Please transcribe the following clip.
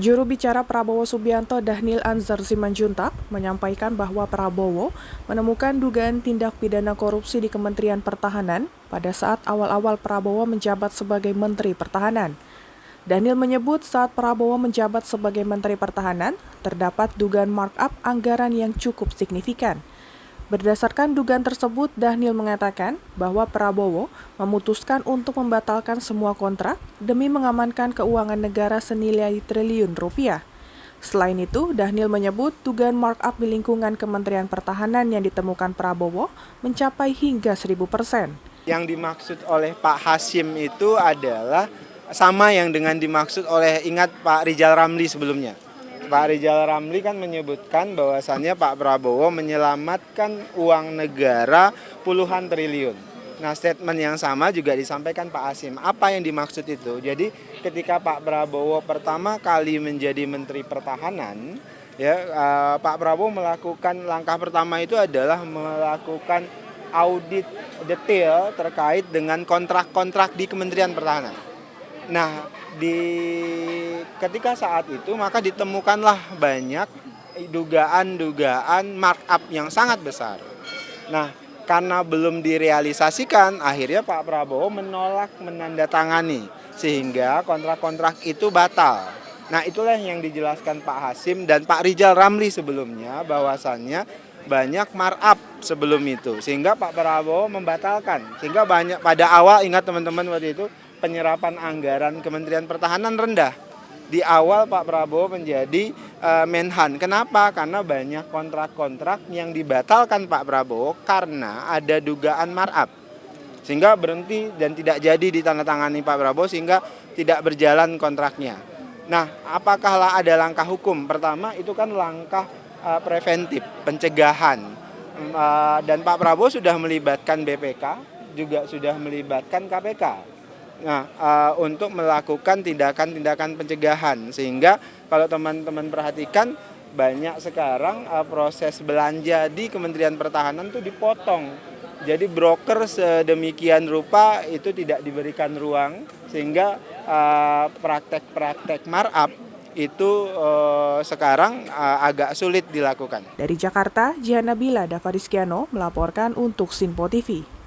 Juru bicara Prabowo Subianto Dhanil Anzar Simanjuntak menyampaikan bahwa Prabowo menemukan dugaan tindak pidana korupsi di Kementerian Pertahanan pada saat awal-awal Prabowo menjabat sebagai Menteri Pertahanan. Dhanil menyebut saat Prabowo menjabat sebagai Menteri Pertahanan, terdapat dugaan markup anggaran yang cukup signifikan. Berdasarkan dugaan tersebut, Dhanil mengatakan bahwa Prabowo memutuskan untuk membatalkan semua kontrak demi mengamankan keuangan negara senilai triliun rupiah. Selain itu, Dhanil menyebut dugaan markup di lingkungan Kementerian Pertahanan yang ditemukan Prabowo mencapai hingga 1000%. Yang dimaksud oleh Pak Hasyim itu adalah sama yang dengan dimaksud oleh Pak Rizal Ramli sebelumnya. Pak Rizal Ramli kan menyebutkan bahwasannya Pak Prabowo menyelamatkan uang negara puluhan triliun. Nah, statement yang sama juga disampaikan Pak Hasyim. Apa yang dimaksud itu? Jadi ketika Pak Prabowo pertama kali menjadi Menteri Pertahanan, Pak Prabowo melakukan langkah pertama itu adalah melakukan audit detail terkait dengan kontrak-kontrak di Kementerian Pertahanan. Nah, ketika saat itu maka ditemukanlah banyak dugaan markup yang sangat besar. Nah, karena belum direalisasikan, akhirnya Pak Prabowo menolak menandatangani sehingga kontrak-kontrak itu batal. Nah, itulah yang dijelaskan Pak Hasyim dan Pak Rizal Ramli sebelumnya bahwasannya banyak markup sebelum itu sehingga Pak Prabowo membatalkan. Sehingga banyak pada awal, ingat teman-teman waktu itu, penyerapan anggaran Kementerian Pertahanan rendah. Di awal Pak Prabowo menjadi Menhan. Kenapa? Karena banyak kontrak-kontrak yang dibatalkan Pak Prabowo karena ada dugaan markup. Sehingga berhenti dan tidak jadi ditandatangani Pak Prabowo sehingga tidak berjalan kontraknya. Nah, apakah ada langkah hukum? Pertama itu kan langkah preventif, pencegahan. Dan Pak Prabowo sudah melibatkan BPK, juga sudah melibatkan KPK. Nah, untuk melakukan tindakan-tindakan pencegahan sehingga kalau teman-teman perhatikan banyak sekarang proses belanja di Kementerian Pertahanan itu dipotong. Jadi broker sedemikian rupa itu tidak diberikan ruang sehingga praktek-praktek markup itu sekarang agak sulit dilakukan. Dari Jakarta, Jihan Nabila Dava Rizkiano melaporkan untuk Sinpo TV.